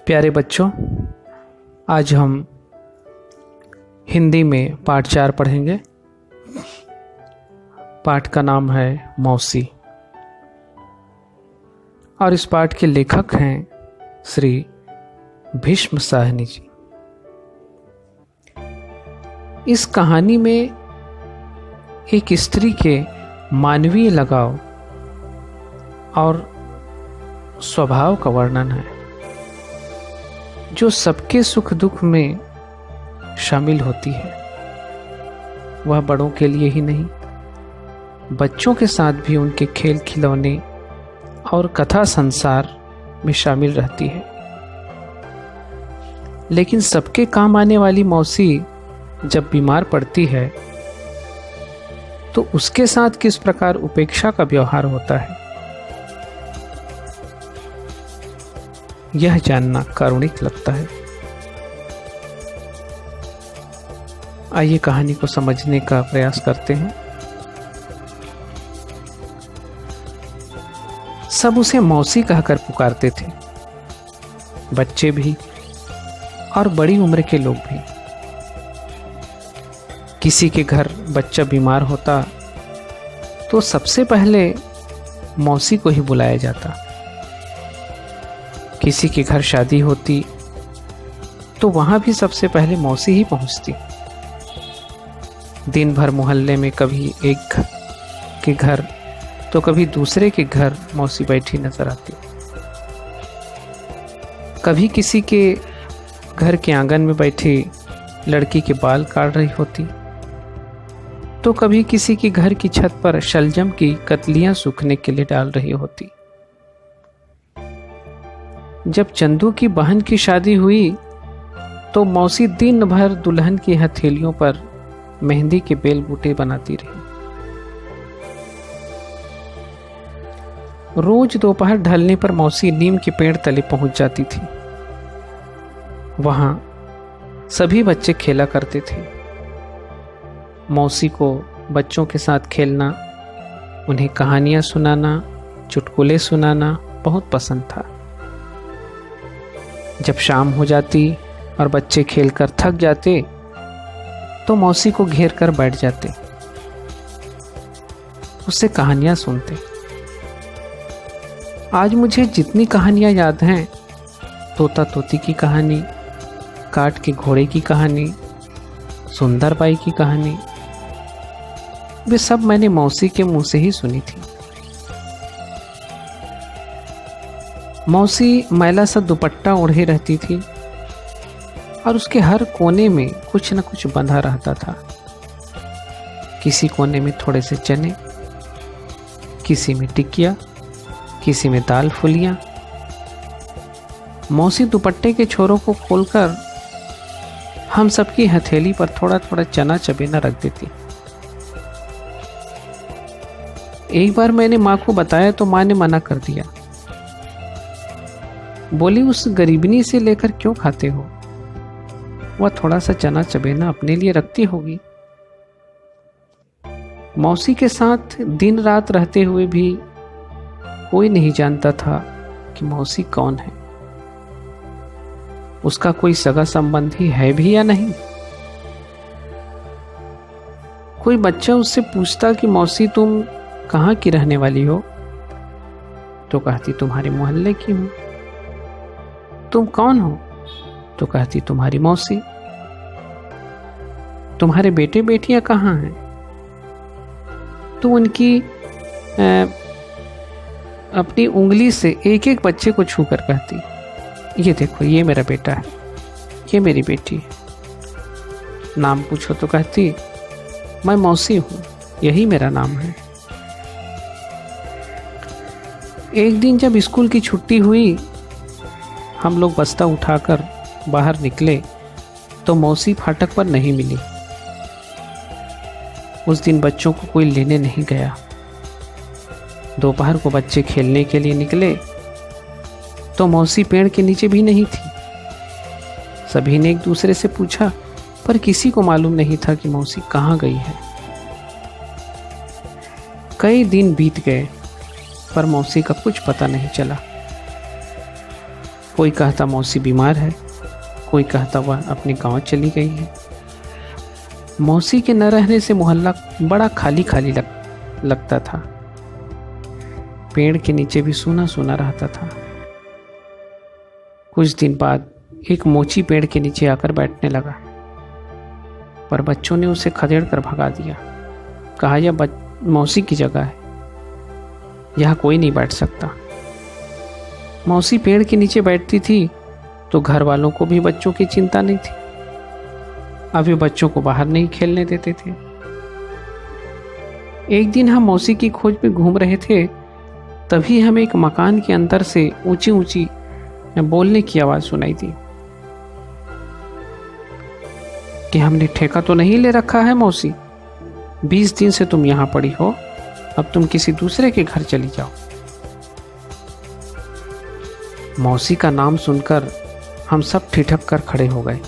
प्यारे बच्चों, आज हम हिंदी में पाठ 4 पढ़ेंगे। पाठ का नाम है मौसी और इस पाठ के लेखक हैं श्री भीष्म साहनी जी। इस कहानी में एक स्त्री के मानवीय लगाव और स्वभाव का वर्णन है, जो सबके सुख दुख में शामिल होती है। वह बड़ों के लिए ही नहीं, बच्चों के साथ भी उनके खेल खिलौने और कथा संसार में शामिल रहती है। लेकिन सबके काम आने वाली मौसी जब बीमार पड़ती है तो उसके साथ किस प्रकार उपेक्षा का व्यवहार होता है, यह जानना कारुणिक लगता है। आइए कहानी को समझने का प्रयास करते हैं। सब उसे मौसी कहकर पुकारते थे, बच्चे भी और बड़ी उम्र के लोग भी। किसी के घर बच्चा बीमार होता तो सबसे पहले मौसी को ही बुलाया जाता। किसी के घर शादी होती तो वहां भी सबसे पहले मौसी ही पहुंचती। दिन भर मोहल्ले में कभी एक के घर तो कभी दूसरे के घर मौसी बैठी नजर आती। कभी किसी के घर के आंगन में बैठी लड़की के बाल काट रही होती तो कभी किसी के घर की छत पर शलजम की कतलियां सूखने के लिए डाल रही होती। जब चंदू की बहन की शादी हुई तो मौसी दिन भर दुल्हन की हथेलियों पर मेहंदी के बेल बूटे बनाती रही। रोज दोपहर ढलने पर मौसी नीम के पेड़ तले पहुंच जाती थी। वहां सभी बच्चे खेला करते थे। मौसी को बच्चों के साथ खेलना, उन्हें कहानियां सुनाना, चुटकुले सुनाना बहुत पसंद था। जब शाम हो जाती और बच्चे खेलकर थक जाते तो मौसी को घेर कर बैठ जाते, उससे कहानियां सुनते। आज मुझे जितनी कहानियां याद हैं, तोता तोती की कहानी, काठ के घोड़े की कहानी, सुंदरबाई की कहानी, वे सब मैंने मौसी के मुंह से ही सुनी थी। मौसी मैला सा दुपट्टा ओढ़े रहती थी और उसके हर कोने में कुछ न कुछ बंधा रहता था। किसी कोने में थोड़े से चने, किसी में टिकिया, किसी में दाल फुलियां। मौसी दुपट्टे के छोरों को खोलकर हम सबकी हथेली पर थोड़ा थोड़ा चना चबेना रख देती। एक बार मैंने माँ को बताया तो माँ ने मना कर दिया। बोली, उस गरीबनी से लेकर क्यों खाते हो? वह थोड़ा सा चना चबेना अपने लिए रखती होगी। मौसी के साथ दिन रात रहते हुए भी कोई नहीं जानता था कि मौसी कौन है, उसका कोई सगा संबंधी है भी या नहीं। कोई बच्चा उससे पूछता कि मौसी तुम कहाँ की रहने वाली हो, तो कहती तुम्हारे मोहल्ले की हूं। तुम कौन हो? तो कहती तुम्हारी मौसी। तुम्हारे बेटे बेटियां कहाँ हैं? तो उनकी अपनी उंगली से एक एक बच्चे को छूकर कहती, ये देखो, ये मेरा बेटा है, ये मेरी बेटी है। नाम पूछो तो कहती, मैं मौसी हूं, यही मेरा नाम है। एक दिन जब स्कूल की छुट्टी हुई, हम लोग बस्ता उठाकर बाहर निकले तो मौसी फाटक पर नहीं मिली। उस दिन बच्चों को कोई लेने नहीं गया। दोपहर को बच्चे खेलने के लिए निकले तो मौसी पेड़ के नीचे भी नहीं थी। सभी ने एक दूसरे से पूछा, पर किसी को मालूम नहीं था कि मौसी कहाँ गई है। कई दिन बीत गए पर मौसी का कुछ पता नहीं चला। कोई कहता मौसी बीमार है, कोई कहता वह अपने गांव चली गई है। मौसी के न रहने से मोहल्ला बड़ा खाली खाली लगता था। पेड़ के नीचे भी सूना सूना रहता था। कुछ दिन बाद एक मोची पेड़ के नीचे आकर बैठने लगा, पर बच्चों ने उसे खदेड़ कर भगा दिया। कहा यह मौसी की जगह है, यहाँ कोई नहीं बैठ सकता। मौसी पेड़ के नीचे बैठती थी तो घर वालों को भी बच्चों की चिंता नहीं थी। अब वे बच्चों को बाहर नहीं खेलने देते थे। एक दिन हम मौसी की खोज में घूम रहे थे, तभी हमें एक मकान के अंदर से ऊंची ऊंची बोलने की आवाज सुनाई दी कि हमने ठेका तो नहीं ले रखा है मौसी, 20 दिन से तुम यहां पड़ी हो, अब तुम किसी दूसरे के घर चली जाओ। मौसी का नाम सुनकर हम सब ठिठक कर खड़े हो गए।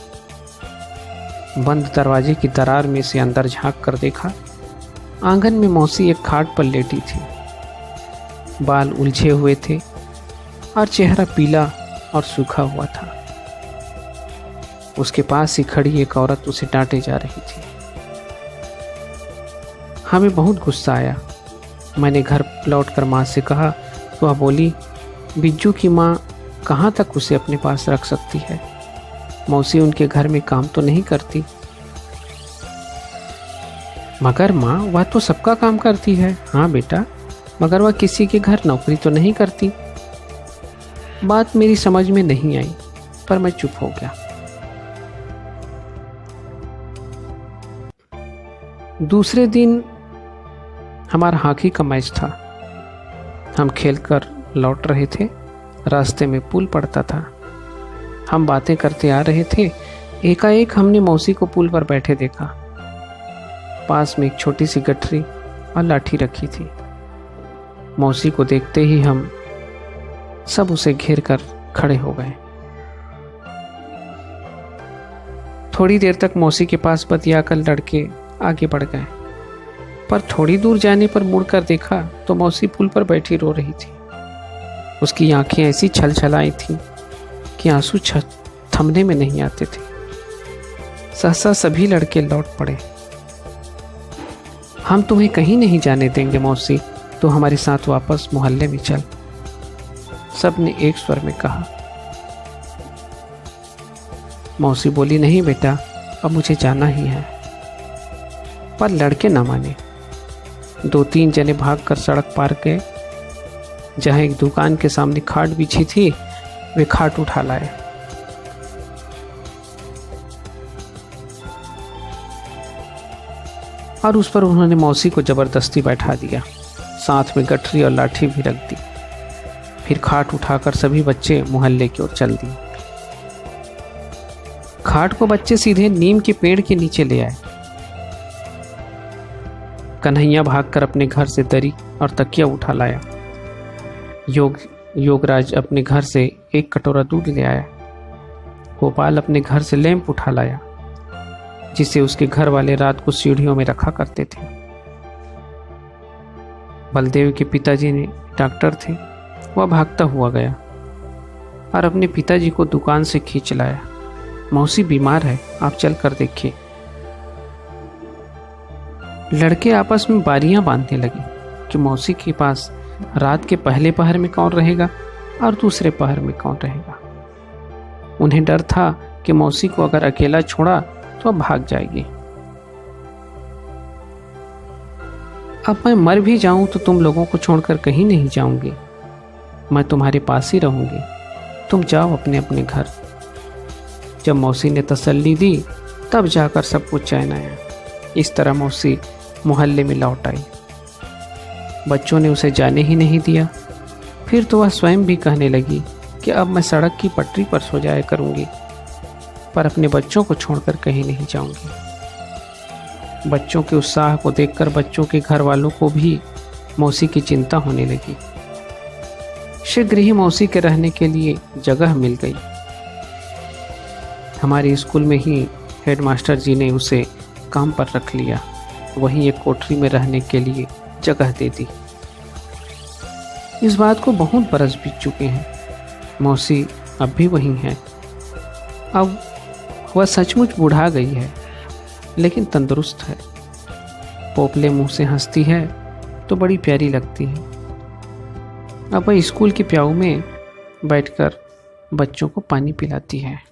बंद दरवाजे की दरार में से अंदर झांक कर देखा, आंगन में मौसी एक खाट पर लेटी थी। बाल उलझे हुए थे और चेहरा पीला और सूखा हुआ था। उसके पास ही खड़ी एक औरत उसे डांटे जा रही थी। हमें बहुत गुस्सा आया। मैंने घर लौटकर माँ से कहा तो वह बोली, बिज्जू की माँ कहाँ तक उसे अपने पास रख सकती है, मौसी उनके घर में काम तो नहीं करती। मगर माँ वह तो सबका काम करती है। हाँ बेटा, मगर वह किसी के घर नौकरी तो नहीं करती। बात मेरी समझ में नहीं आई, पर मैं चुप हो गया। दूसरे दिन हमारा हॉकी का मैच था। हम खेलकर लौट रहे थे। रास्ते में पुल पड़ता था। हम बातें करते आ रहे थे। एकाएक हमने मौसी को पुल पर बैठे देखा। पास में एक छोटी सी गठरी और लाठी रखी थी। मौसी को देखते ही हम सब उसे घेर कर खड़े हो गए। थोड़ी देर तक मौसी के पास बतियाकर लड़के आगे बढ़ गए, पर थोड़ी दूर जाने पर मुड़कर देखा तो मौसी पुल पर बैठी रो रही थी। उसकी आंखें ऐसी छलछलाई थीं कि आंसू थमने में नहीं आते थे। सहसा सभी लड़के लौट पड़े। हम तुम्हें कहीं नहीं जाने देंगे मौसी, तो हमारे साथ वापस मोहल्ले में चल, सब ने एक स्वर में कहा। मौसी बोली, नहीं बेटा, अब मुझे जाना ही है। पर लड़के ना माने। 2-3 जने भागकर सड़क पार गए। जहां एक दुकान के सामने खाट बिछी थी, वे खाट उठा लाए। और उस पर उन्होंने मौसी को जबरदस्ती बैठा दिया, साथ में गठरी और लाठी भी रख दी। फिर खाट उठाकर सभी बच्चे मोहल्ले की ओर चल दिए। खाट को बच्चे सीधे नीम के पेड़ के नीचे ले आए। कन्हैया भागकर अपने घर से दरी और तकिया उठा लाया। योगराज अपने घर से एक कटोरा दूध ले आया। गोपाल अपने घर से लैंप उठा लाया, जिसे उसके घर वाले रात को सीढ़ियों में रखा करते थे। बलदेव के पिताजी ने डॉक्टर थे, वह भागता हुआ गया और अपने पिताजी को दुकान से खींच लाया। मौसी बीमार है, आप चल कर देखिए। लड़के आपस में बारियां बांधने लगे कि मौसी के पास रात के पहले पहर में कौन रहेगा और दूसरे पहर में कौन रहेगा। उन्हें डर था कि मौसी को अगर अकेला छोड़ा तो अब भाग जाएगी। अब मैं मर भी जाऊं तो तुम लोगों को छोड़कर कहीं नहीं जाऊंगी, मैं तुम्हारे पास ही रहूंगी, तुम जाओ अपने अपने घर। जब मौसी ने तसल्ली दी तब जाकर सबको चैन आया। इस तरह मौसी मोहल्ले में लौट आई। बच्चों ने उसे जाने ही नहीं दिया। फिर तो वह स्वयं भी कहने लगी कि अब मैं सड़क की पटरी पर सो जाया करूंगी, पर अपने बच्चों को छोड़कर कहीं नहीं जाऊंगी। बच्चों के उत्साह को देखकर बच्चों के घर वालों को भी मौसी की चिंता होने लगी। शीघ्र ही मौसी के रहने के लिए जगह मिल गई। हमारे स्कूल में ही हेडमास्टर जी ने उसे काम पर रख लिया। वहीं एक कोठरी में रहने के लिए जगह दे दी। इस बात को बहुत बरस बीत चुके हैं। मौसी अब भी वही है। अब वह सचमुच बुढ़ा गई है, लेकिन तंदुरुस्त है। पोपले मुंह से हंसती है तो बड़ी प्यारी लगती है। अब वह स्कूल के प्याऊ में बैठकर बच्चों को पानी पिलाती है।